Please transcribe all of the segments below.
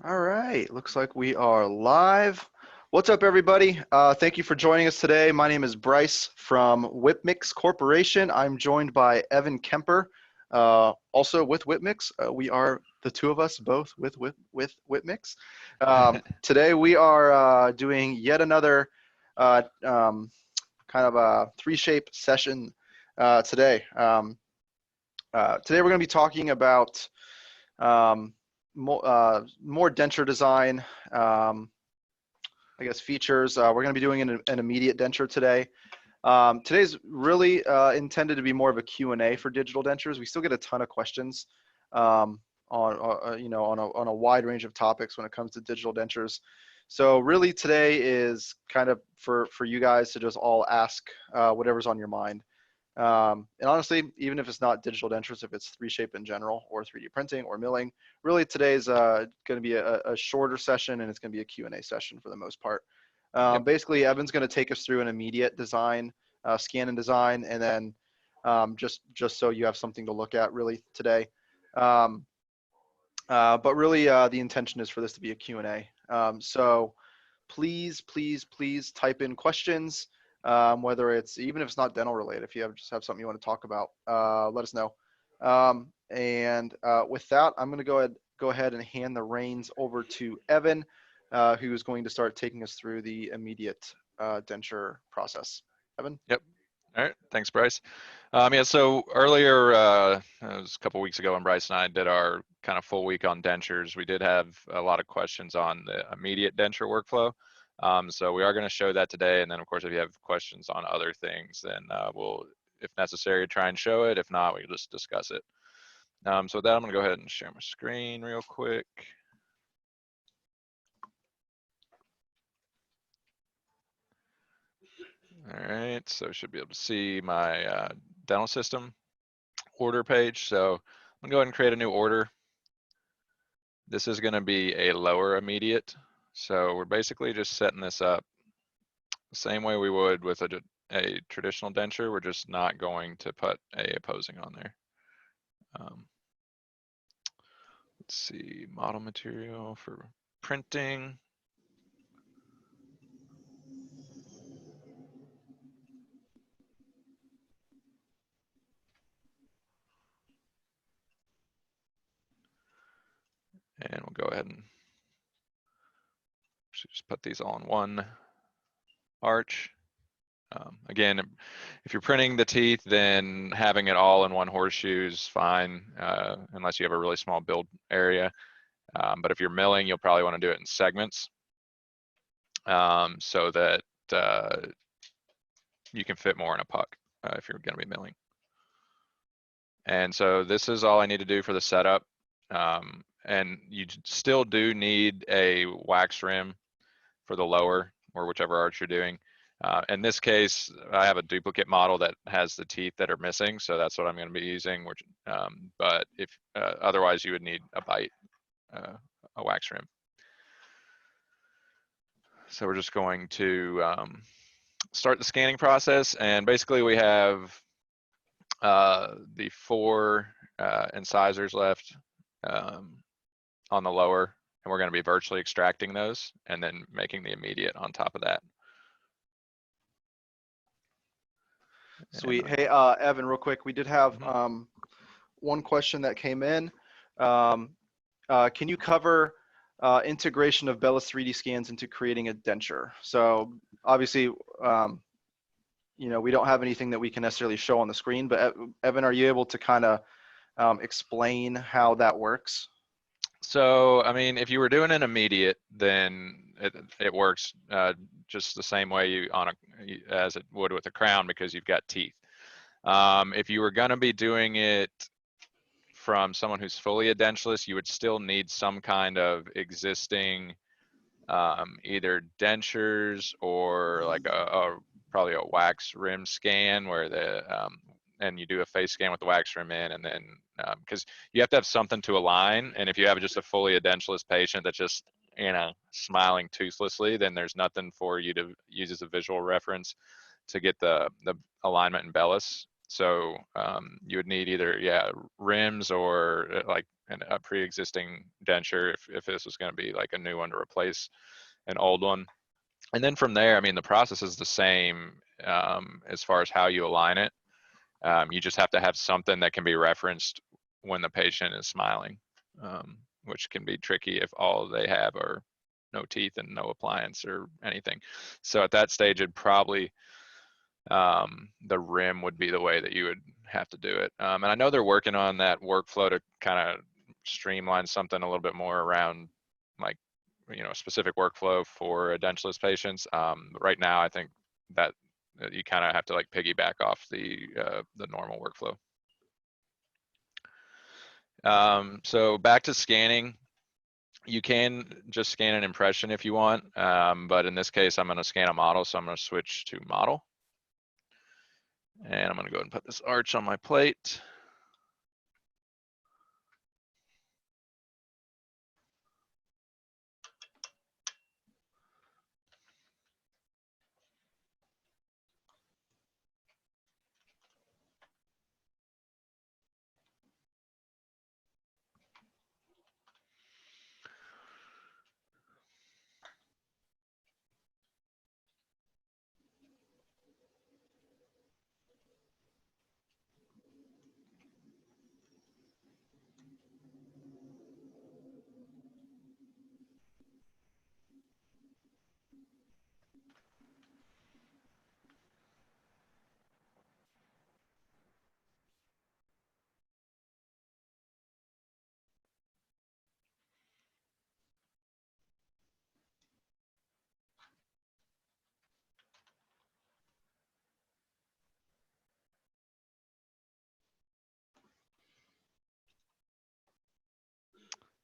All right, looks like we are live. What's up, everybody? Thank you for joining us today. My name is Bryce from Whipmix Corporation. I'm joined by Evan Kemper, also with Whipmix. We are the two of us both with Whipmix. Today we are doing yet another kind of a three-shape session today. Today we're going to be talking about more denture design, I guess features. We're going to be doing an immediate denture today. Today's really intended to be more of a Q&A for digital dentures. We still get a ton of questions on a wide range of topics when it comes to digital dentures. So really today is kind of for you guys to just all ask whatever's on your mind. And honestly, even if it's not digital dentures, if it's 3Shape in general or 3D printing or milling, really today's going to be a shorter session, and it's going to be a Q&A session for the most part. Basically, Evan's going to take us through an immediate design, scan and design, and then just so you have something to look at really today. But really, the intention is for this to be a Q&A. So please type in questions. Whether it's, even if it's not dental related, if you just have something you want to talk about, let us know. With that, I'm going to go ahead and hand the reins over to Evan, who is going to start taking us through the immediate denture process. Evan? Yep. All right. Thanks, Bryce. So earlier, it was a couple weeks ago when Bryce and I did our kind of full week on dentures, we did have a lot of questions on the immediate denture workflow. So we are going to show that today. And then, of course, if you have questions on other things, then we'll, if necessary, try and show it. If not, we can just discuss it. So with that, I'm going to go ahead and share my screen real quick. All right, so should be able to see my dental system order page. So I'm going to go ahead and create a new order. This is going to be a lower immediate. So we're basically just setting this up the same way we would with a traditional denture. We're just not going to put a opposing on there. Let's see, model material for printing. And we'll go ahead and just put these all in one arch. Again, if you're printing the teeth, then having it all in one horseshoe is fine, unless you have a really small build area. But if you're milling, you'll probably want to do it in segments so that you can fit more in a puck if you're going to be milling. And so this is all I need to do for the setup. And you still do need a wax rim for the lower or whichever arch you're doing. In this case, I have a duplicate model that has the teeth that are missing, so that's what I'm going to be using. Which, but if otherwise, you would need a bite, a wax rim. So we're just going to start the scanning process, and basically we have the 4 incisors left on the lower, and we're going to be virtually extracting those and then making the immediate on top of that. Sweet. Hey, Evan, real quick, we did have one question that came in. Can you cover integration of Bellis 3D scans into creating a denture? So obviously, we don't have anything that we can necessarily show on the screen, but Evan, are you able to kind of explain how that works? So, I mean, if you were doing an immediate, then it works just the same way as it would with a crown, because you've got teeth. If you were going to be doing it from someone who's fully edentulous, you would still need some kind of existing either dentures or like probably a wax rim scan where and you do a face scan with the wax rim in, and then because you have to have something to align. And if you have just a fully edentulous patient that's just smiling toothlessly, then there's nothing for you to use as a visual reference to get the alignment in Bellis. So you would need either rims or like a pre-existing denture if this was going to be like a new one to replace an old one. And then from there, I mean, the process is the same as far as how you align it. You just have to have something that can be referenced when the patient is smiling, which can be tricky if all they have are no teeth and no appliance or anything. So at that stage, it'd probably, the rim would be the way that you would have to do it. And I know they're working on that workflow to kind of streamline something a little bit more around like, you know, a specific workflow for edentulous patients. But right now, I think that you kind of have to like piggyback off the normal workflow. So back to scanning, you can just scan an impression if you want, but in this case, I'm going to scan a model, so I'm going to switch to model. And I'm going to go ahead and put this arch on my plate.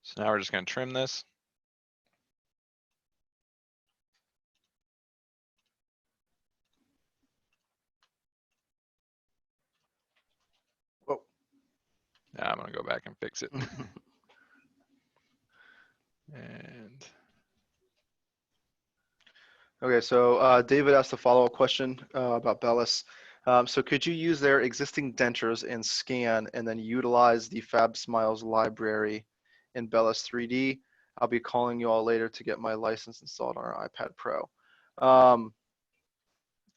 So now we're just going to trim this. Whoa. Now I'm going to go back and fix it. And Okay, so David asked a follow-up question about Bellis. So could you use their existing dentures and scan and then utilize the Fab Smiles library in Bellis 3D? I'll be calling you all later to get my license installed on our iPad Pro.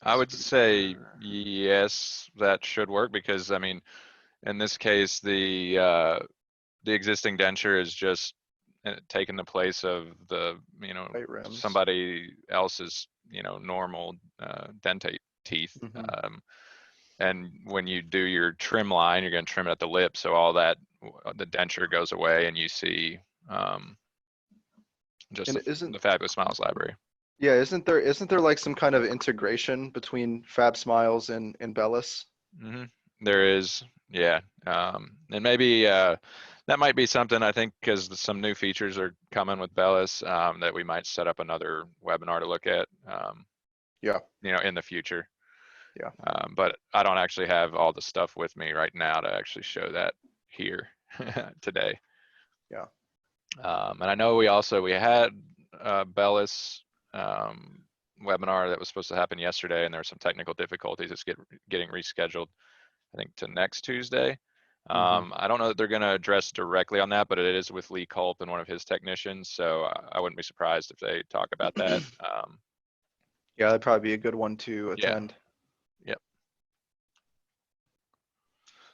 I would say yes, that should work because I mean, in this case, the existing denture is just taking the place of the, you know, White rims. somebody else's, you know, normal dentate teeth. Mhm. And when you do your trim line, you're going to trim it at the lip, so all that the denture goes away, and you see just And isn't the Fabulous Smiles library. yeah, isn't there like some kind of integration between Fab Smiles and Bellis? Hmm. There is, yeah, and maybe that might be something I think because some new features are coming with Bellis that we might set up another webinar to look at. Yeah. You know, in the future. Yeah. But I don't actually have all the stuff with me right now to actually show that here today. Yeah. And I know we had Bellis webinar that was supposed to happen yesterday, and there were some technical difficulties. It's getting rescheduled, I think, to next Tuesday. Mhm. I don't know that they're going to address directly on that, but it is with Lee Culp and one of his technicians, so I wouldn't be surprised if they talk about that. Yeah, that'd probably be a good one to Yeah. attend. Yep.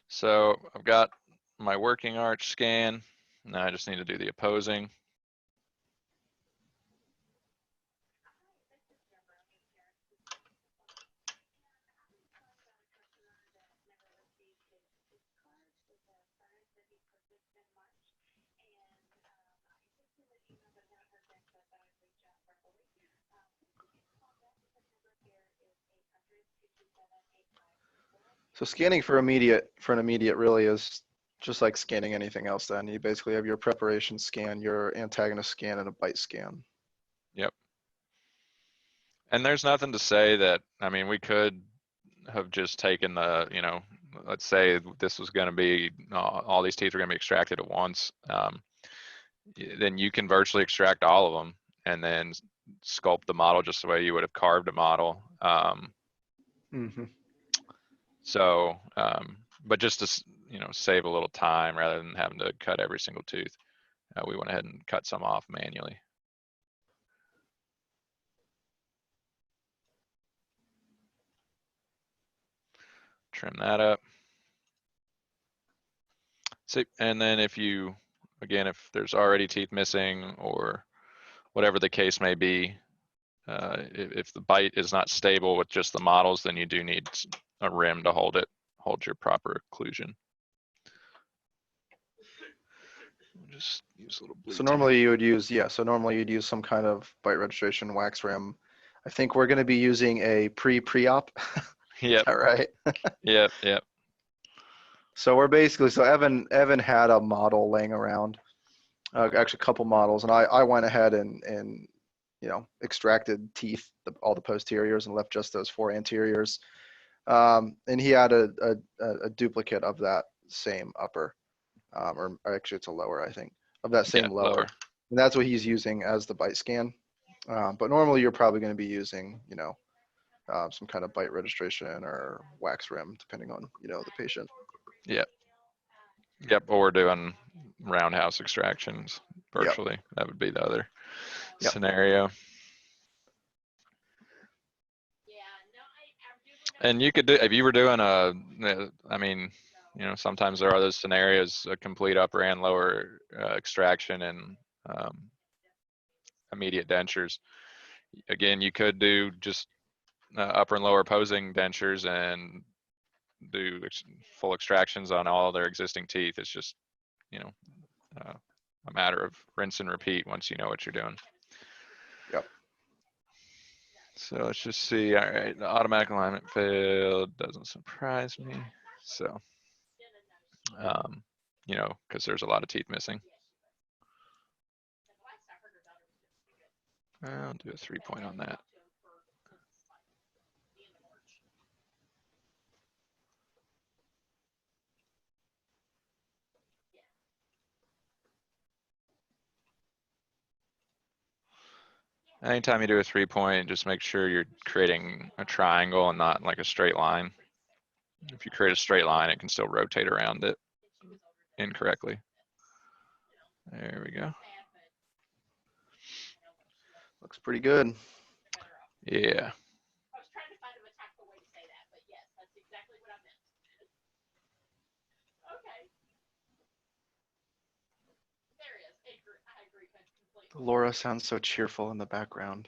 So I've got my working arch scan. Now I just need to do the opposing. So scanning for an immediate really is just like scanning anything else then. You basically have your preparation scan, your antagonist scan, and a bite scan. Yep. And there's nothing to say that, I mean, we could have just taken the, you know, let's say this was going to be, all these teeth are going to be extracted at once. Then you can virtually extract all of them and then sculpt the model just the way you would have carved a model. Mhm. So, but just to, save a little time rather than having to cut every single tooth. We went ahead and cut some off manually. Trim that up. See, and then if there's already teeth missing or whatever the case may be, if the bite is not stable with just the models, then you do need a rim to hold your proper occlusion. Just use a little bleed. So normally you would use, normally you'd use some kind of bite registration wax rim. I think we're going to be using a pre-op. Yep. Is that right? Yep. So we're basically, Evan had a model laying around, actually a couple models, and I went ahead and extracted teeth, all the posteriors, and left just those 4 anteriors. And he had a duplicate of that same upper, or actually it's a lower, I think, of that same lower. And that's what he's using as the bite scan. But normally you're probably going to be using, some kind of bite registration or wax rim, depending on, the patient. Yep. Or we're doing roundhouse extractions virtually. Yep. That would be the other scenario. And you could do, if you were doing sometimes there are those scenarios, a complete upper and lower extraction and immediate dentures. Again, you could do just upper and lower opposing dentures and do full extractions on all their existing teeth. It's just, a matter of rinse and repeat once you know what you're doing. Yep. So let's just see. All right, the automatic alignment failed. Doesn't surprise me. So, because there's a lot of teeth missing. I'll do a 3-point on that. Anytime you do a 3-point, just make sure you're creating a triangle and not like a straight line. If you create a straight line, it can still rotate around it incorrectly. There we go. Looks pretty good. Yeah. Laura sounds so cheerful in the background.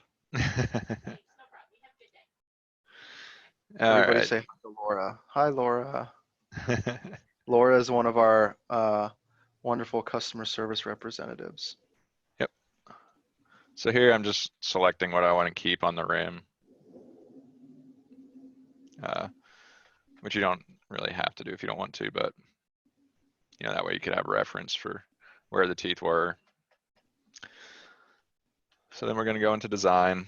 Everybody say hi to Laura. Hi, Laura. Laura is one of our wonderful customer service representatives. Yep. So here I'm just selecting what I want to keep on the rim, which you don't really have to do if you don't want to, but that way you could have reference for where the teeth were. So then we're going to go into design.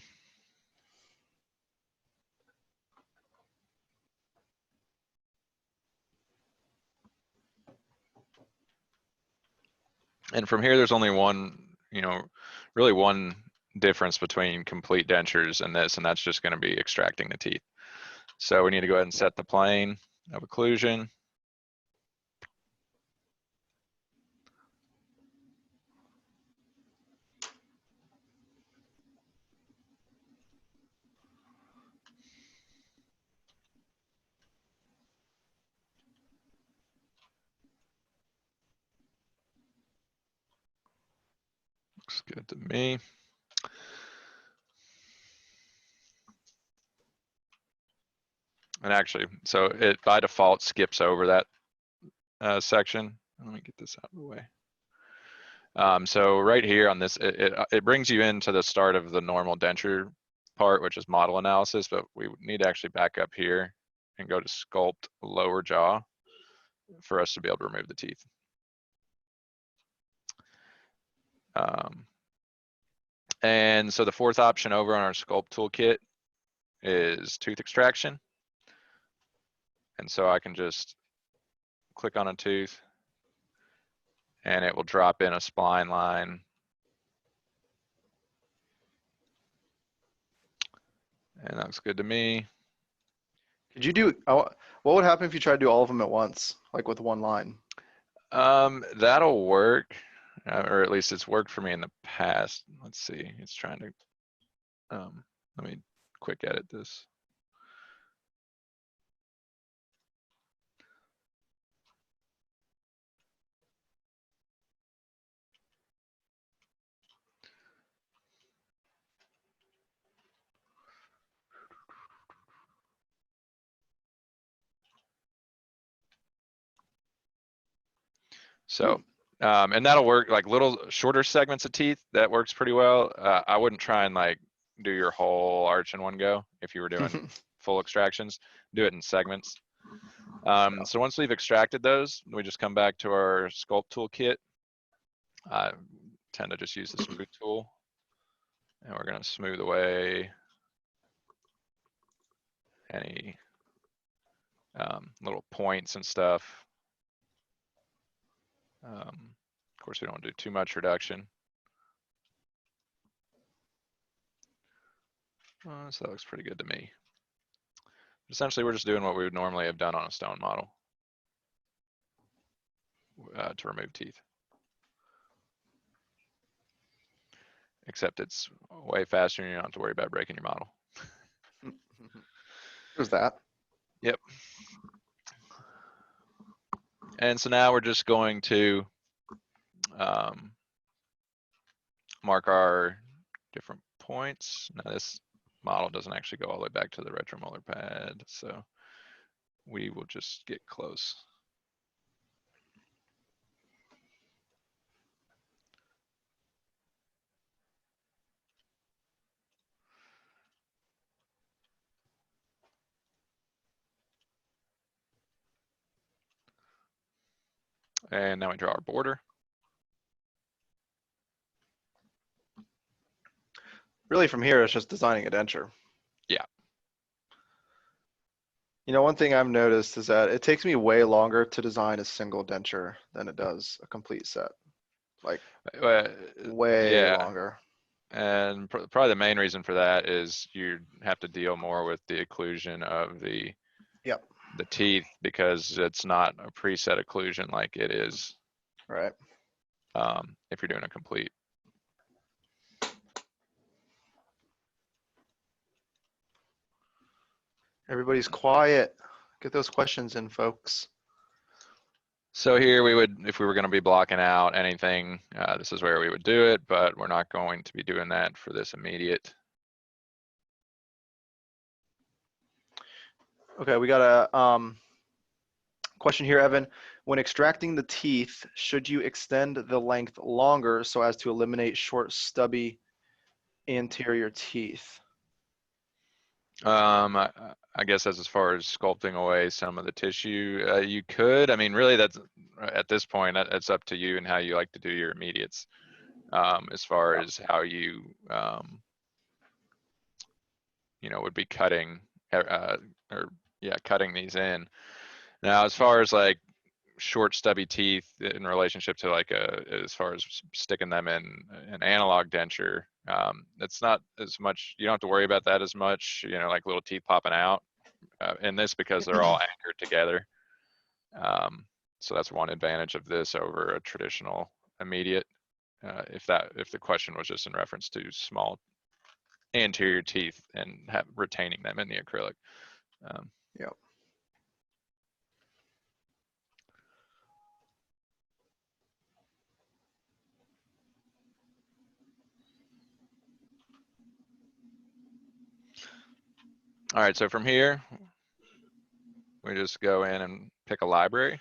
And from here, there's only one, really one difference between complete dentures and this, and that's just going to be extracting the teeth. So we need to go ahead and set the plane of occlusion. Looks good to me. And actually, so it by default skips over that section. Let me get this out of the way. So right here on this, it brings you into the start of the normal denture part, which is model analysis, but we need to actually back up here and go to sculpt lower jaw for us to be able to remove the teeth. And so the fourth option over on our sculpt toolkit is tooth extraction. And so I can just click on a tooth and it will drop in a spline line. And that looks good to me. Could you do, what would happen if you tried to do all of them at once, like with one line? That'll work, or at least it's worked for me in the past. Let's see, it's trying to, let me quick edit this. So, and that'll work like little shorter segments of teeth. That works pretty well. I wouldn't try and like do your whole arch in one go if you were doing full extractions. Do it in segments. So once we've extracted those, we just come back to our sculpt toolkit. I tend to just use the smooth tool, and we're going to smooth away any little points and stuff. Of course, we don't do too much reduction. So that looks pretty good to me. Essentially, we're just doing what we would normally have done on a stone model to remove teeth. Except it's way faster and you don't have to worry about breaking your model. There's that. Yep. And so now we're just going to mark our different points. Now this model doesn't actually go all the way back to the retromolar pad, so we will just get close. And now we draw our border. Really from here, it's just designing a denture. Yeah. You know, one thing I've noticed is that it takes me way longer to design a single denture than it does a complete set. Like way longer. And probably the main reason for that is you have to deal more with the occlusion of the teeth, because it's not a preset occlusion like it is right if you're doing a complete. Everybody's quiet. Get those questions in, folks. So here we would, if we were going to be blocking out anything, this is where we would do it, but we're not going to be doing that for this immediate. Okay, we got a question here, Evan. When extracting the teeth, should you extend the length longer so as to eliminate short, stubby anterior teeth? I guess that's as far as sculpting away some of the tissue. You could, I mean, really that's, at this point, it's up to you and how you like to do your immediates. As far as how you, you know, would be cutting, cutting these in. Now, as far as like short stubby teeth in relationship to like as far as sticking them in an analog denture, it's not as much, you don't have to worry about that as much, you know, like little teeth popping out in this, because they're all anchored together. So that's one advantage of this over a traditional immediate, if the question was just in reference to small anterior teeth and retaining them in the acrylic. Yep. All right, so from here, we just go in and pick a library.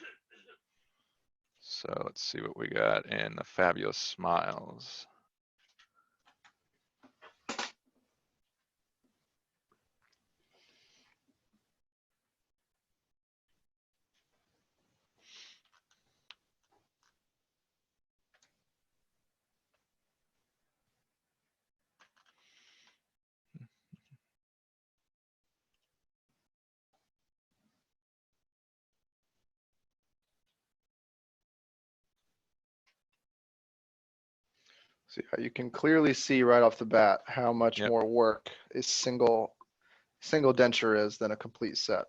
So let's see what we got in the Fabulous Smiles. So you can clearly see right off the bat how much more work a single denture is than a complete set.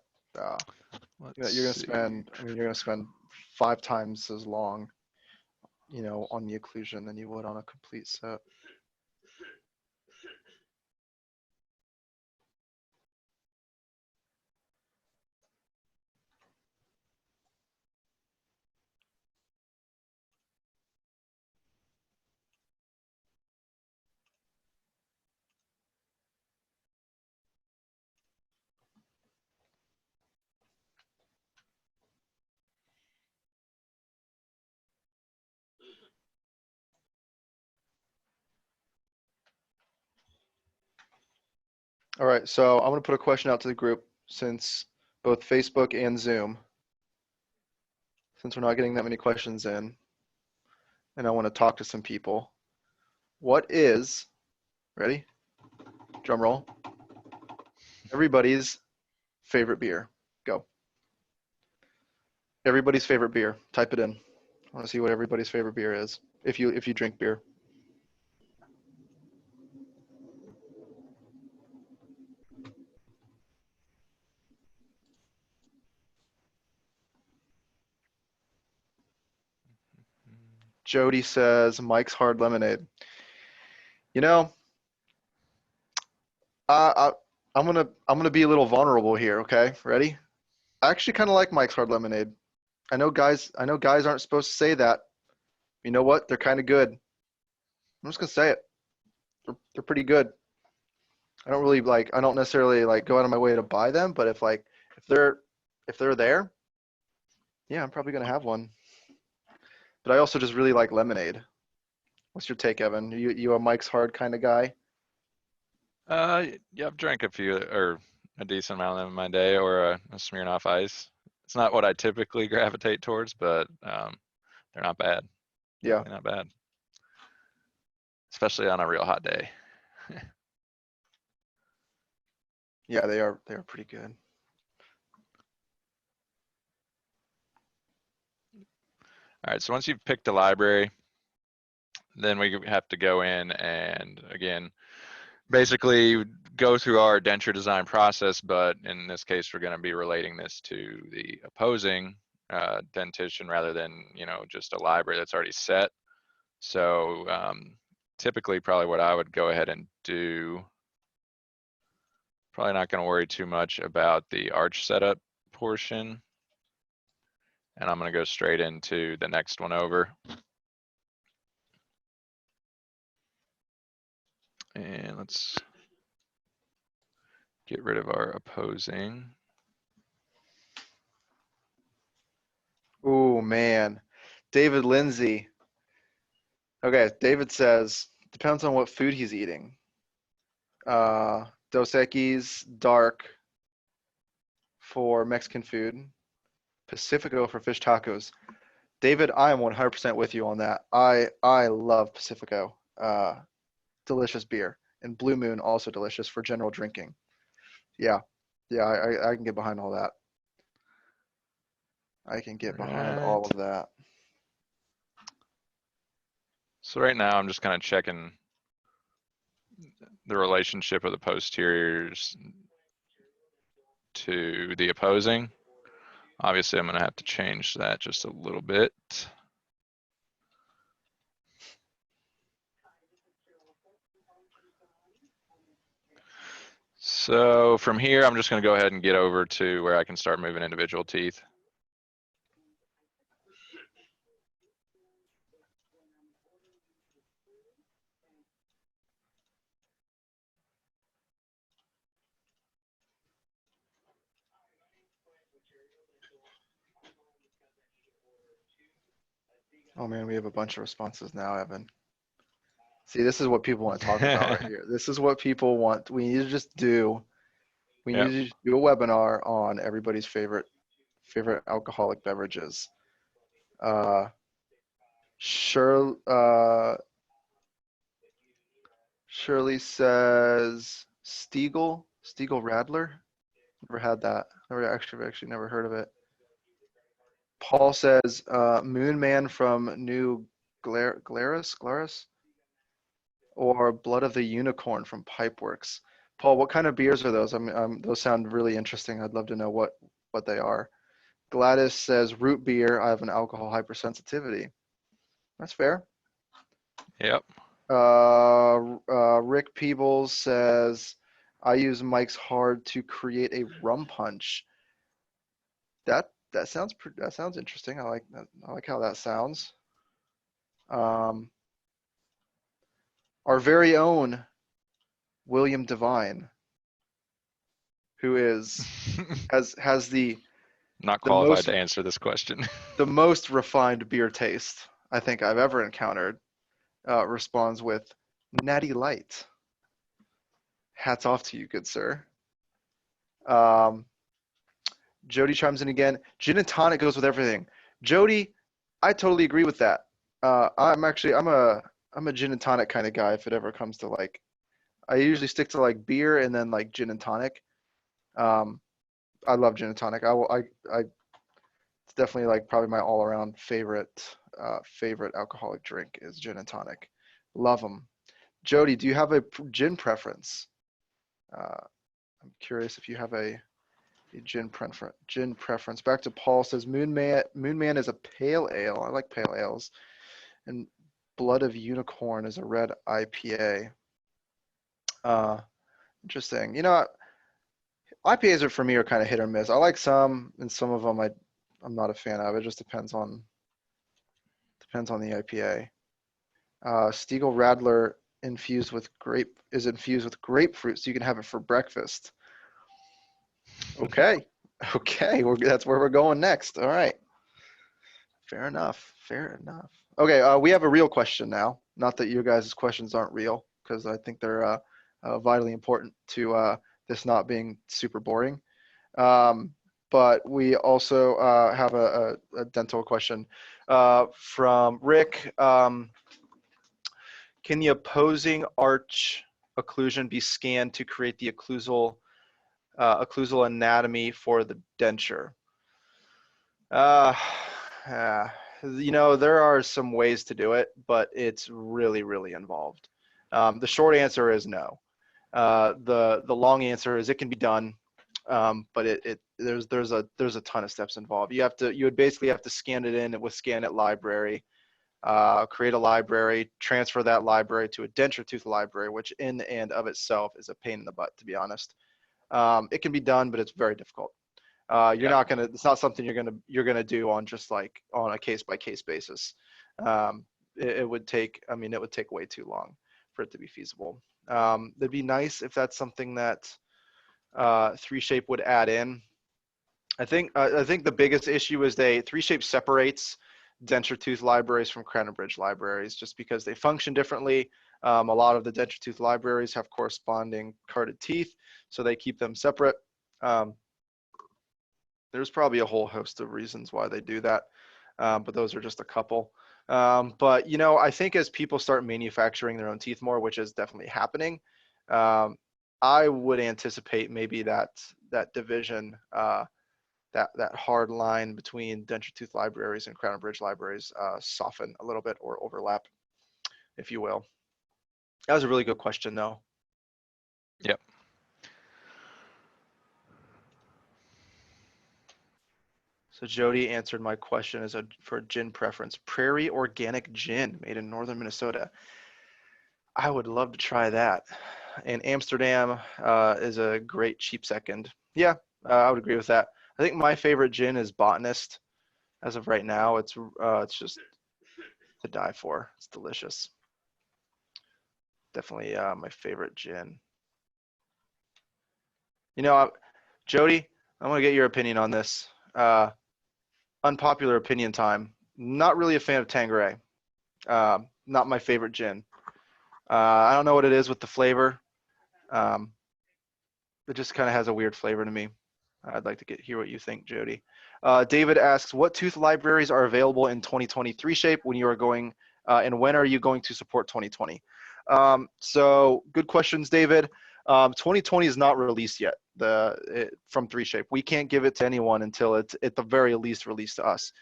Let's You're gonna see. spend. I mean, you're gonna spend 5 times as long, on the occlusion than you would on a complete set. All right, so I'm gonna put a question out to the group since both Facebook and Zoom, since we're not getting that many questions in, and I want to talk to some people. What is, ready? Drum roll. Everybody's favorite beer. Go. Everybody's favorite beer. Type it in. I want to see what everybody's favorite beer is. If you drink beer. Jody says Mike's Hard Lemonade. You know, I, I I'm gonna be a little vulnerable here. Okay, ready? I actually kind of like Mike's Hard Lemonade. I know guys aren't supposed to say that. You know what? They're kind of good. I'm just gonna say it. They're pretty good. I don't necessarily like go out of my way to buy them, but if they're there, yeah, I'm probably gonna have one. But I also just really like lemonade. What's your take, Evan? You a Mike's Hard kind of guy? Yeah, I've drank a few or a decent amount of them in my day, or a Smirnoff Ice. It's not what I typically gravitate towards, but they're not bad. Yeah, Definitely not bad, especially on a real hot day. yeah, they are pretty good. All right, so once you've picked a library, then we have to go in and again, basically go through our denture design process, but in this case, we're going to be relating this to the opposing dentition rather than, just a library that's already set. So typically probably what I would go ahead and do, probably not going to worry too much about the arch setup portion. And I'm going to go straight into the next one over. And let's get rid of our opposing. Oh man, David Lindsay. Okay, David says depends on what food he's eating. Dos Equis dark for Mexican food, Pacifico for fish tacos. David, I am 100% with you on that. I love Pacifico. Delicious beer, and Blue Moon also delicious for general drinking. Yeah, yeah, I can get behind all that. I can get behind all Right. of that. So right now I'm just kind of checking the relationship of the posteriors to the opposing. Obviously, I'm going to have to change that just a little bit. So from here, I'm just going to go ahead and get over to where I can start moving individual teeth. Oh man, we have a bunch of responses now, Evan. See, this is what people want to talk about right here. This is what people want. We need to just do. We Yep. need to do a webinar on everybody's favorite alcoholic beverages. Sure, Shirley says Stiegel Radler. Never had that. Never actually never heard of it. Paul says Moon Man from New Glarus, or Blood of the Unicorn from Pipeworks. Paul, what kind of beers are those? I mean, those sound really interesting. I'd love to know what what they are. Gladys says root beer. I have an alcohol hypersensitivity. That's fair. Yep. Rick Peebles says, I use Mike's Hard to create a rum punch. That sounds interesting. I like that. I like how that sounds. Our very own William Devine, who has the Not the qualified most to answer this question. the most refined beer taste I think I've ever encountered, responds with Natty Light. Hats off to you, good sir. Jody chimes in again. Gin and tonic goes with everything. Jody, I totally agree with that. I'm a gin and tonic kind of guy if it ever comes to like, I usually stick to like beer and then like gin and tonic. I love gin and tonic. It's definitely like probably my all around favorite alcoholic drink is gin and tonic. Love them. Jody, do you have a gin preference? I'm curious if you have a gin preference. Back to Paul says Moon Man is a pale ale. I like pale ales. And Blood of Unicorn is a red IPA. Interesting. You know, IPAs are for me are kind of hit or miss. I like some, and some of them I'm not a fan of. It just depends on the IPA. Stiegel Radler is infused with grapefruit, so you can have it for breakfast. Okay. That's where we're going next. All right. Fair enough. Okay, we have a real question now. Not that you guys' questions aren't real, because I think they're vitally important to this not being super boring. But we also have a dental question from Rick. Can the opposing arch occlusion be scanned to create the occlusal anatomy for the denture? You know, there are some ways to do it, but it's really, really involved. The short answer is no. The long answer is it can be done, but there's a ton of steps involved. You would basically have to scan it in with ScanIt library, create a library, transfer that library to a denture tooth library, which in and of itself is a pain in the butt, to be honest. It can be done, but it's very difficult. It's not something you're gonna do on just like on a case by case basis. It would take way too long for it to be feasible. It'd be nice if that's something that 3Shape would add in. I think the biggest issue is 3Shape separates denture tooth libraries from crown and bridge libraries just because they function differently. A lot of the denture tooth libraries have corresponding carded teeth, so they keep them separate. There's probably a whole host of reasons why they do that, but those are just a couple. But you know, I think as people start manufacturing their own teeth more, which is definitely happening, I would anticipate maybe that division, that hard line between denture tooth libraries and crown and bridge libraries soften a little bit or overlap, if you will. That was a really good question, though. Yep. So Jody answered my question for gin preference. Prairie Organic Gin made in northern Minnesota. I would love to try that. And Amsterdam is a great cheap second. Yeah, I would agree with that. I think my favorite gin is Botanist. As of right now, it's just to die for. It's delicious. Definitely my favorite gin. You know, Jody, I want to get your opinion on this. Unpopular opinion time. Not really a fan of Tanqueray. Not my favorite gin. I don't know what it is with the flavor. It just kind of has a weird flavor to me. I'd like to hear what you think, Jody. David asks, what tooth libraries are available in 2023 shape when you are going, and when are you going to support 2020? So good questions, David. 2020 is not released yet from 3Shape. We can't give it to anyone until it's at the very least released to us.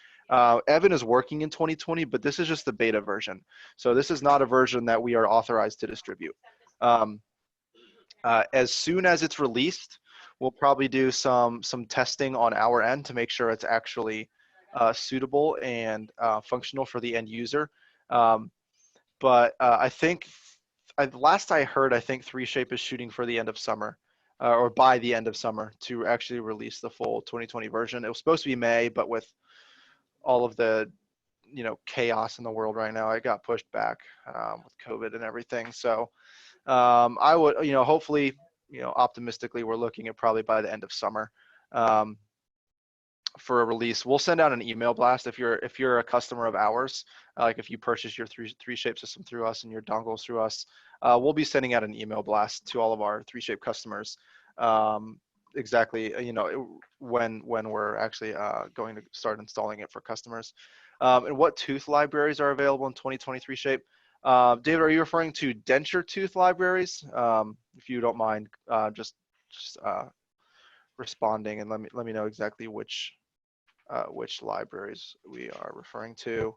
Evan is working in 2020, but this is just the beta version. So this is not a version that we are authorized to distribute. As soon as it's released, we'll probably do some testing on our end to make sure it's actually suitable and functional for the end user. But I think last I heard, I think 3Shape is shooting for the end of summer, or by the end of summer, to actually release the full 2020 version. It was supposed to be May, but with all of the chaos in the world right now, it got pushed back with COVID and everything. So I would, hopefully, optimistically, we're looking at probably by the end of summer for a release. We'll send out an email blast if you're a customer of ours. Like if you purchase your 3Shape system through us and your dongles through us, we'll be sending out an email blast to all of our 3Shape customers. Exactly, when we're actually going to start installing it for customers. And what tooth libraries are available in 2023 Shape? David, are you referring to Denture tooth libraries? If you don't mind, just responding and let me know exactly which libraries we are referring to.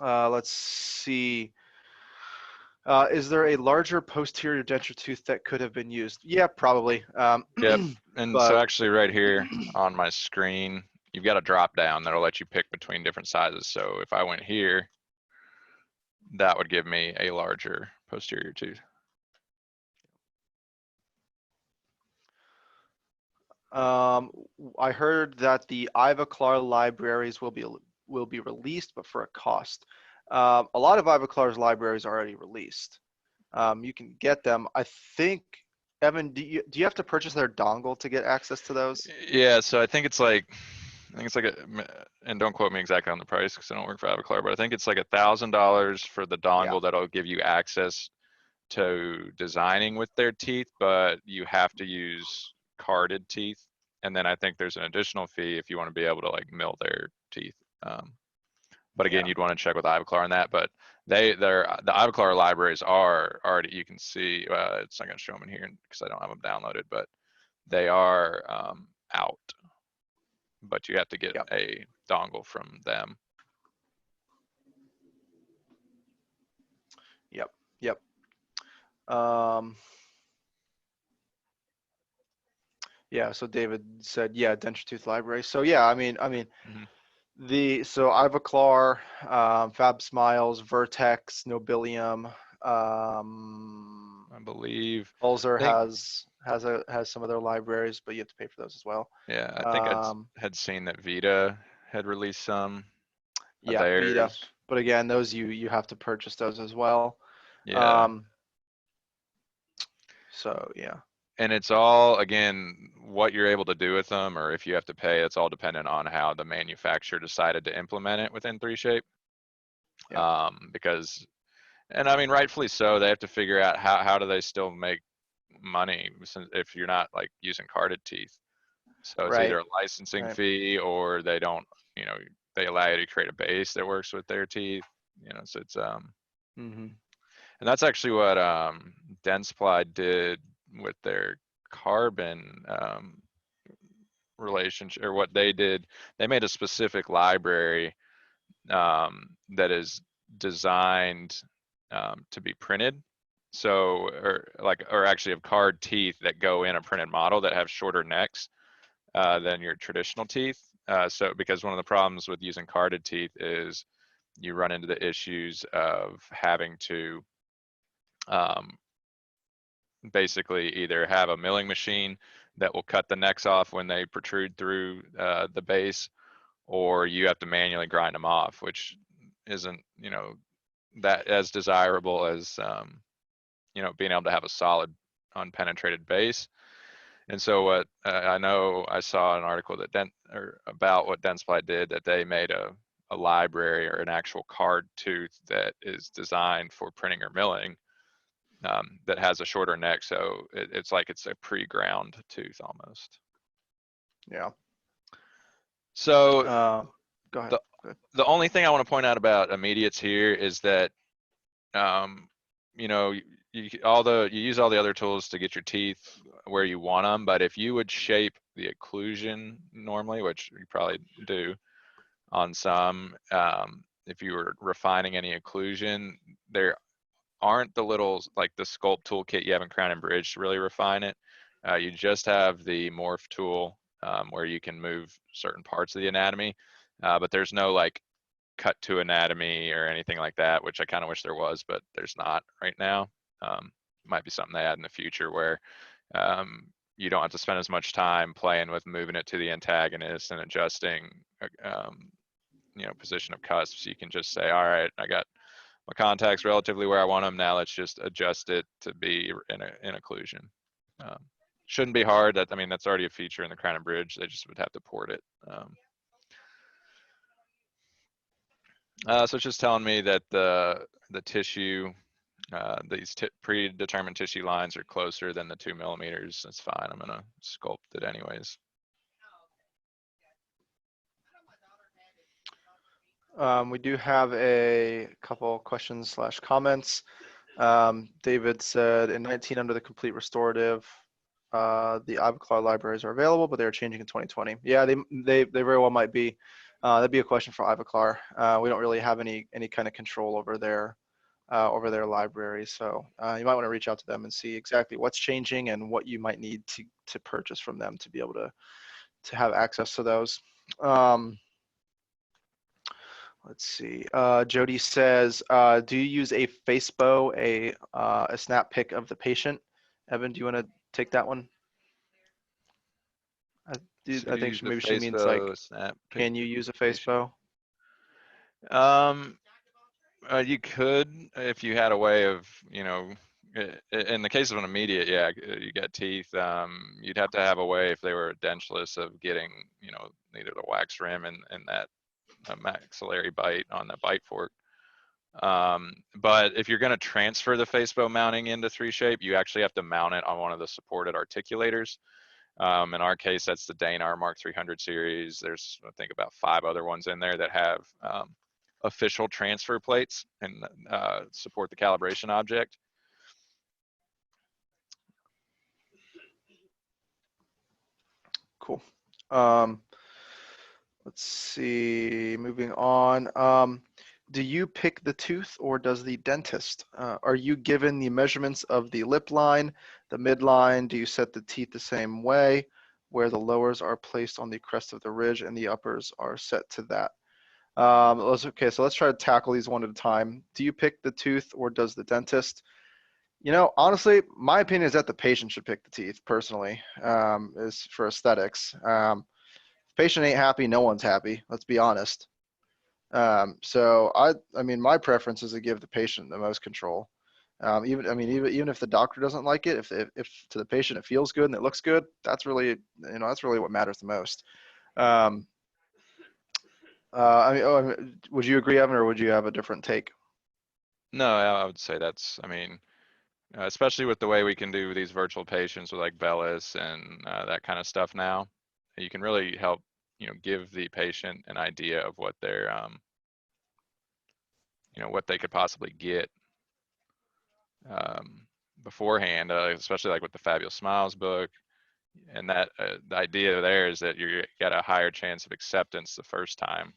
Let's see. Is there a larger posterior denture tooth that could have been used? Yeah, probably. Yep. And but so actually right here on my screen, you've got a drop down that'll let you pick between different sizes. So if I went here, that would give me a larger posterior tooth. I heard that the IVA Claire libraries will be released, but for a cost. A lot of IVA Claire's libraries are already released. You can get them. I think, Evan, do you have to purchase their dongle to get access to those? Yeah, so I think it's like and don't quote me exactly on the price because I don't work for IVA Claire, but I think it's like $1,000 for the dongle that'll give you access to designing with their teeth, but you have to use carded teeth. And then I think there's an additional fee if you want to be able to like mill their teeth. But again, you'd want to check with Ivoclar on that. But the Ivoclar libraries are already, you can see, it's not going to show them in here because I don't have them downloaded, but they are out. But you have to get a dongle from them. Yep. Yeah, so David said, yeah, Denture Tooth Library. So yeah, I mean, so Ivoclar, Fab Smiles, Vertex, Nobilium, I believe Ulzer has some of their libraries, but you have to pay for those as well. Yeah, I think I had seen that Vita had released some. Yeah, Vita. But again, those you have to purchase those as well. Yeah. So yeah. And it's all, again, what you're able to do with them, or if you have to pay, it's all dependent on how the manufacturer decided to implement it within 3Shape. Yeah. Because, and I mean, rightfully so, they have to figure out how do they still make money if you're not like using carded teeth. So it's either a licensing fee or they don't, they allow you to create a base that works with their teeth, so it's, and that's actually what Dentsply did with their carbon relationship, or what they did. They made a specific library that is designed to be printed. So, or actually have card teeth that go in a printed model that have shorter necks than your traditional teeth. So, because one of the problems with using carded teeth is you run into the issues of having to basically either have a milling machine that will cut the necks off when they protrude through the base, or you have to manually grind them off, which isn't, that as desirable as, being able to have a solid unpenetrated base. And so what I know, I saw an article that about what Dentsply did, that they made a library or an actual card tooth that is designed for printing or milling, that has a shorter neck, so it's like it's a pre-ground tooth almost. Yeah. So go ahead. The only thing I want to point out about immediates here is that you use all the other tools to get your teeth where you want them, but if you would shape the occlusion normally, which you probably do on some, if you were refining any occlusion, there aren't the little, like the Sculpt toolkit you have in Crown and Bridge to really refine it. You just have the morph tool where you can move certain parts of the anatomy, but there's no like cut to anatomy or anything like that, which I kind of wish there was, but there's not right now. Might be something they add in the future where you don't have to spend as much time playing with moving it to the antagonist and adjusting, position of cusps. You can just say, all right, I got my contacts relatively where I want them. Now let's just adjust it to be in occlusion. Shouldn't be hard. That's already a feature in the Crown and Bridge. They just would have to port it. So it's just telling me that the tissue, these predetermined tissue lines are closer than the 2 millimeters. That's fine. I'm gonna sculpt it anyways. We do have a couple questions / comments. David said, in 19 under the complete restorative, the IVA Claire libraries are available, but they are changing in 2020. Yeah, they very well might be. That'd be a question for IVA Claire. We don't really have any kind of control over their library, so you might want to reach out to them and see exactly what's changing and what you might need to purchase from them to be able to have access to those. Let's see. Jody says, do you use a Facebo, a snap pic of the patient? Evan, do you want to take that one? I think maybe she means like, can you use a Facebo? You could, if you had a way of, in the case of an immediate, yeah, you get teeth. You'd have to have a way, if they were edentulous, of getting, needed a wax rim and that maxillary bite on the bite fork. But if you're going to transfer the Facebo mounting into 3Shape, you actually have to mount it on one of the supported articulators. In our case, that's the Dana Mark 300 series. There's, I think, about 5 other ones in there that have official transfer plates and support the calibration object. Cool. Let's see, moving on. Do you pick the tooth or does the dentist? Are you given the measurements of the lip line, the midline? Do you set the teeth the same way, where the lowers are placed on the crest of the ridge and the uppers are set to that? Okay, so let's try to tackle these one at a time. Do you pick the tooth or does the dentist? Honestly, my opinion is that the patient should pick the teeth personally, is for aesthetics. Patient ain't happy, no one's happy. Let's be honest. So my preference is to give the patient the most control. Even if the doctor doesn't like it, if to the patient it feels good and it looks good, that's really what matters the most. Would you agree, Evan, or would you have a different take? No, I would say that's, especially with the way we can do these virtual patients with like Bellis and that kind of stuff now, you can really help, give the patient an idea of what they're, what they could possibly get beforehand, especially like with the Fabulous Smiles book. And that the idea there is that you got a higher chance of acceptance the first time.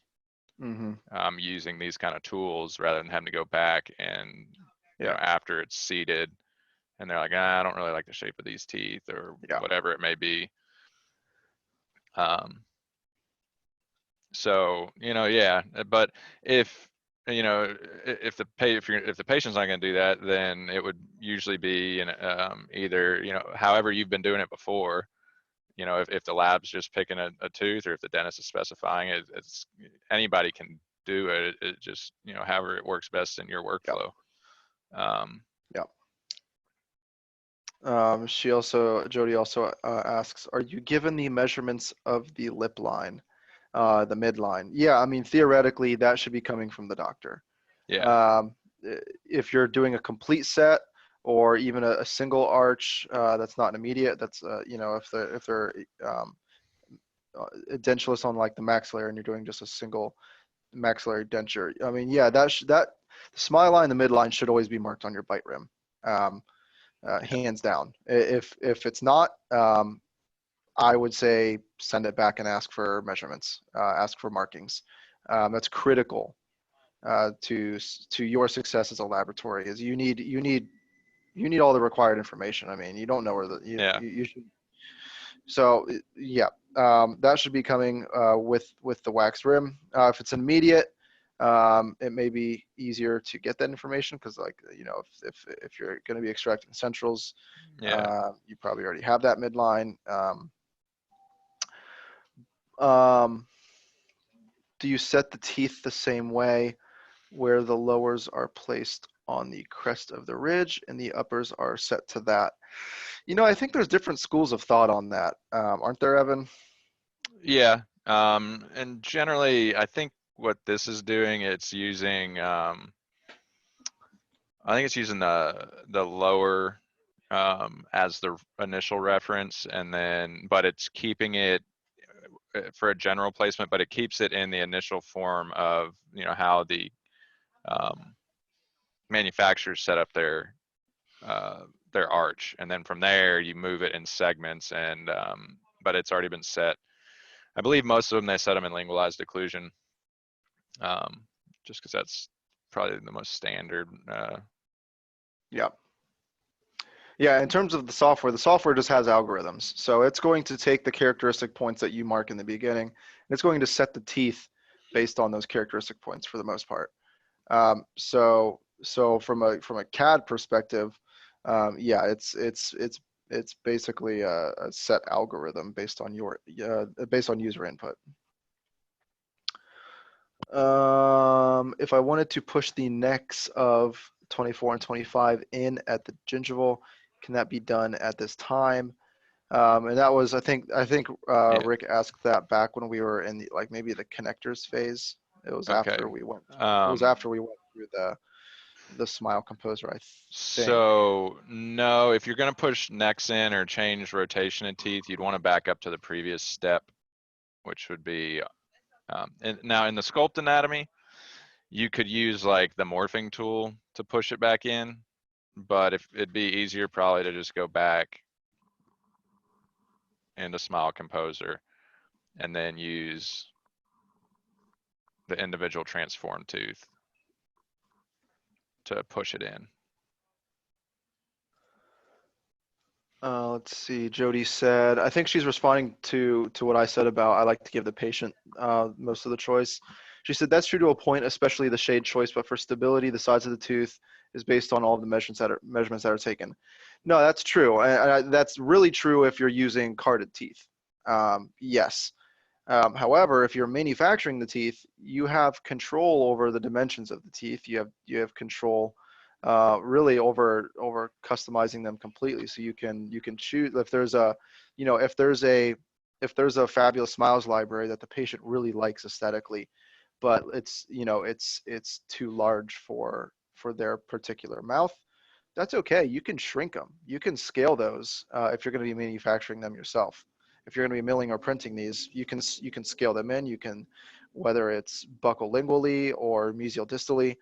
Mm-hmm. Using these kind of tools rather than having to go back and after it's seated and they're like, I don't really like the shape of these teeth or whatever it may be. So but if the patient's not going to do that, then it would usually be either however you've been doing it before. If the lab's just picking a tooth or if the dentist is specifying it, it's anybody can do it. It just, however it works best in your workflow. Jody also asks, are you given the measurements of the lip line, the midline? Yeah, theoretically that should be coming from the doctor. Yeah. If you're doing a complete set, or even a single arch that's not an immediate, that's if they're edentulous on like the maxillary and you're doing just a single maxillary denture, that the smile line, the midline should always be marked on your bite rim, hands down. If it's not, I would say send it back and ask for measurements, ask for markings. That's critical. to your success as a laboratory. Is you need all the required information. I mean, you don't know where you should. So yeah, that should be coming with the wax rim. If it's immediate, it may be easier to get that information because, like, you know, if you're going to be extracting centrals, you probably already have that midline. Do you set the teeth the same way, where the lowers are placed on the crest of the ridge and the uppers are set to that? You know, I think there's different schools of thought on that, aren't there, Evan? Yeah. And generally, I think what this is doing, it's using, I think it's using the lower as the initial reference, and then, but it's keeping it for a general placement, but it keeps it in the initial form of, you know, how the manufacturers set up their arch, and then from there you move it in segments, and but it's already been set. I believe most of them, they set them in lingualized occlusion, just because that's probably the most standard. Yeah. Yeah, in terms of the software just has algorithms. So it's going to take the characteristic points that you mark in the beginning, and it's going to set the teeth based on those characteristic points for the most part. So from a CAD perspective, yeah, it's basically a set algorithm based on user input. If I wanted to push the necks of 24 and 25 in at the gingival, can that be done at this time? And that was, I think Yeah. Rick asked that back when we were in the, like, maybe the connectors phase. It was Okay. after we went. It was after we went through the smile composer, I think. So no, if you're going to push necks in or change rotation in teeth, you'd want to back up to the previous step, which would be and now in the sculpt anatomy, you could use like the morphing tool to push it back in, but if it'd be easier probably to just go back into smile composer and then use the individual transform tooth to push it in. Let's see. Jody said, I think she's responding to what I said about I like to give the patient most of the choice. She said that's true to a point, especially the shade choice, but for stability, the size of the tooth is based on all of the measurements that are taken. No, that's true. And that's really true if you're using carded teeth. Yes. However, if you're manufacturing the teeth, you have control over the dimensions of the teeth. You have control really over customizing them completely. So you can choose if there's a, you know, if there's a fabulous smiles library that the patient really likes aesthetically, but it's, you know, it's too large for their particular mouth. That's okay. You can shrink them. You can scale those if you're going to be manufacturing them yourself. If you're going to be milling or printing these, you can scale them in. You can, whether it's buccal lingually or mesial distally,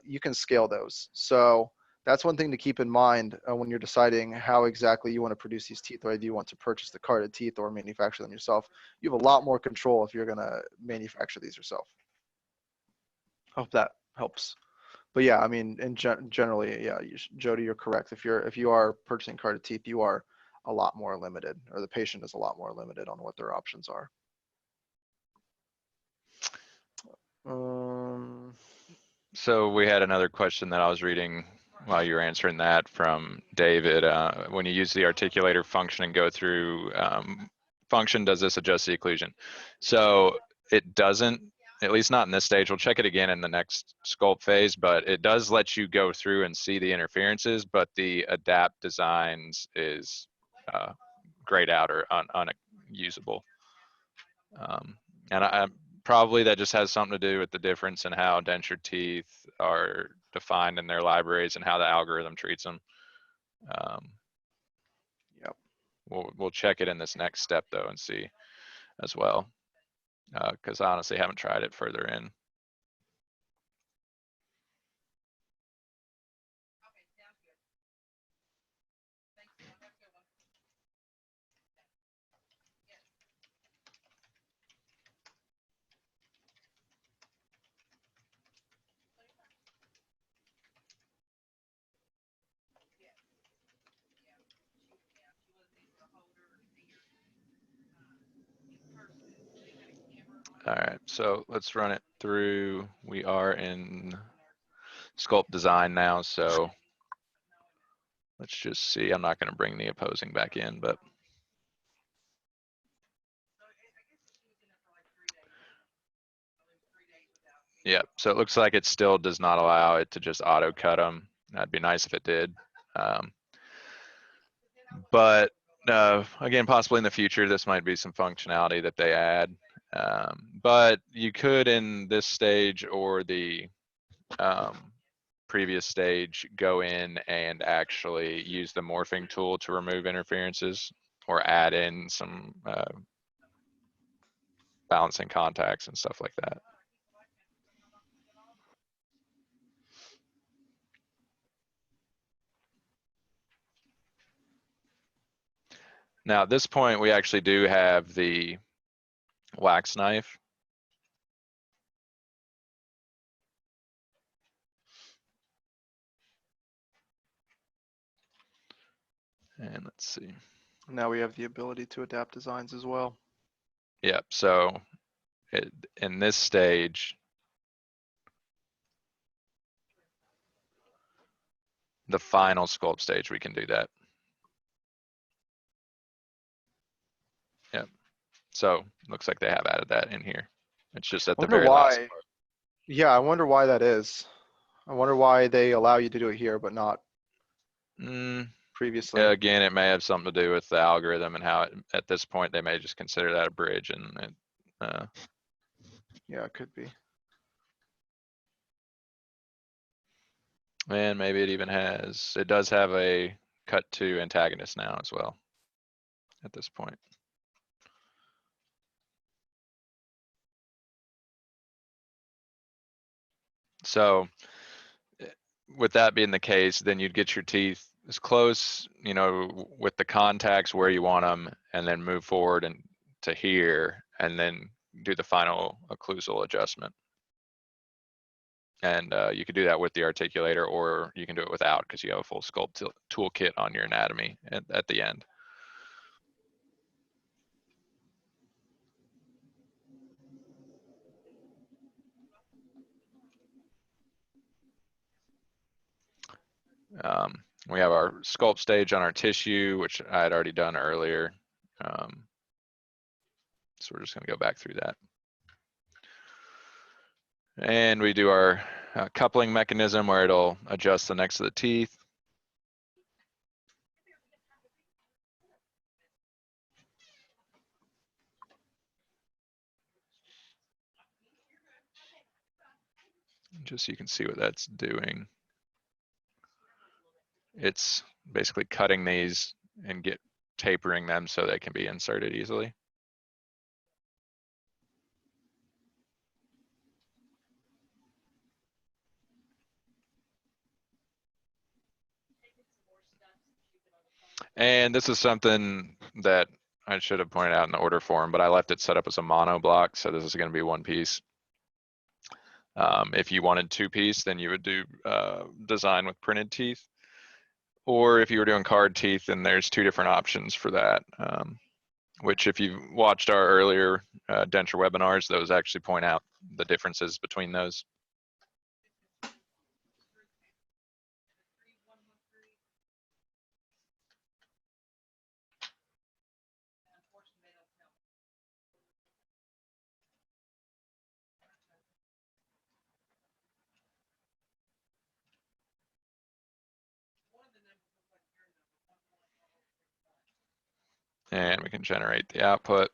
you can scale those. So that's one thing to keep in mind when you're deciding how exactly you want to produce these teeth, whether you want to purchase the carded teeth or manufacture them yourself. You have a lot more control if you're going to manufacture these yourself. Hope that helps. But yeah, I mean, generally, yeah, Jody, you're correct. If you are purchasing carded teeth, you are a lot more limited, or the patient is a lot more limited on what their options are. So we had another question that I was reading while you were answering that from David. When you use the articulator function and go through function, does this adjust the occlusion? So it doesn't, at least not in this stage. We'll check it again in the next sculpt phase, but it does let you go through and see the interferences, but the adapt designs is grayed out or unusable. And I probably that just has something to do with the difference in how denture teeth are defined in their libraries and how the algorithm treats them. Yep. We'll check it in this next step though and see as well, because I honestly haven't tried it further in. All right, so let's run it through. We are in Sculpt Design now, so let's just see. I'm not going to bring the opposing back in, but yeah, so it looks like it still does not allow it to just auto cut them. That'd be nice if it did. Um, but again, possibly in the future, this might be some functionality that they add. But you could in this stage or the previous stage go in and actually use the morphing tool to remove interferences or add in some balancing contacts and stuff like that. Now at this point, we actually do have the wax knife. And let's see. Now we have the ability to adapt designs as well. Yep, so in this stage, the final sculpt stage, we can do that. Yep. So looks like they have added that in here. It's just at I the wonder very last why. part. Yeah, I wonder why that is. I wonder why they allow you to do it here, but not previously. Again, it may have something to do with the algorithm and how it, at this point they may just consider that a bridge, and Yeah, it could be. and maybe it even has. It does have a cut to antagonist now as well. At this point. So with that being the case, then you'd get your teeth as close, you know, with the contacts where you want them, and then move forward and to here, and then do the final occlusal adjustment. And you could do that with the articulator, or you can do it without, because you have a full sculpt toolkit on your anatomy at the end. We have our sculpt stage on our tissue, which I had already done earlier. So we're just going to go back through that. And we do our coupling mechanism where it'll adjust the necks of the teeth. Just so you can see what that's doing. It's basically cutting these and tapering them so they can be inserted easily. And this is something that I should have pointed out in the order form, but I left it set up as a monoblock, so this is going to be one piece. If you wanted two piece, then you would do design with printed teeth. Or if you were doing card teeth, then there's two different options for that. Which if you've watched our earlier denture webinars, those actually point out the differences between those. And we can generate the output.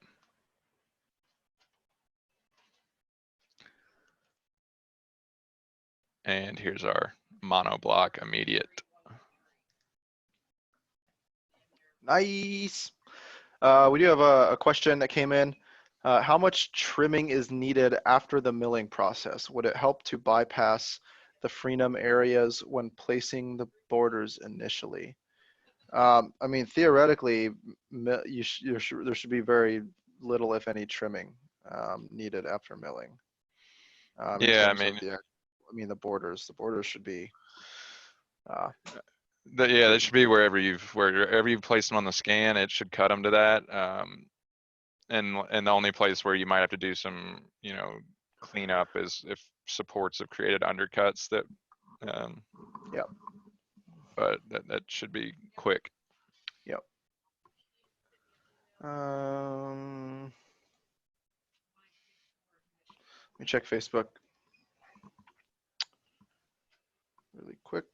And here's our monoblock immediate. Nice. We do have a question that came in. How much trimming is needed after the milling process? Would it help to bypass the frenum areas when placing the borders initially? I mean, theoretically, there should be very little, if any, trimming needed after milling. In Yeah, terms of the borders. The borders should be. Yeah, that should be wherever you've placed them on the scan. It should cut them to that. and the only place where you might have to do some, you know, cleanup is if supports have created undercuts that, Yep. but that should be quick. Yep. Let me check Facebook really quick.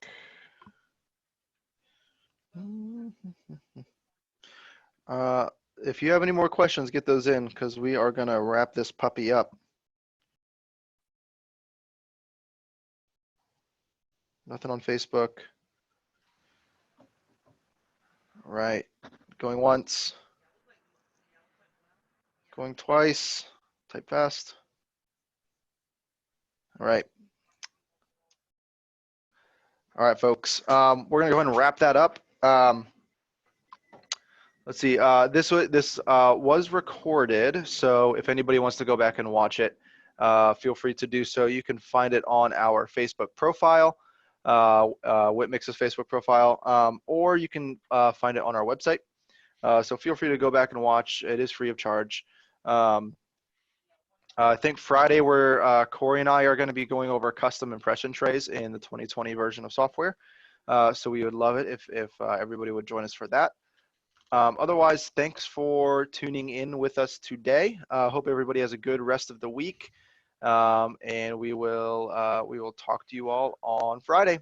If you have any more questions, get those in because we are going to wrap this puppy up. Nothing on Facebook. All right. Going once. Going twice. Type fast. All right. All right, folks. We're going to go ahead and wrap that up. Let's see. This was recorded, so if anybody wants to go back and watch it, feel free to do so. You can find it on our Facebook profile, Whitmix's Facebook profile, or you can find it on our website. So feel free to go back and watch. It is free of charge. I think Friday, Corey and I are going to be going over custom impression trays in the 2020 version of software. So we would love it if everybody would join us for that. Otherwise, thanks for tuning in with us today. Hope everybody has a good rest of the week, and we will talk to you all on Friday.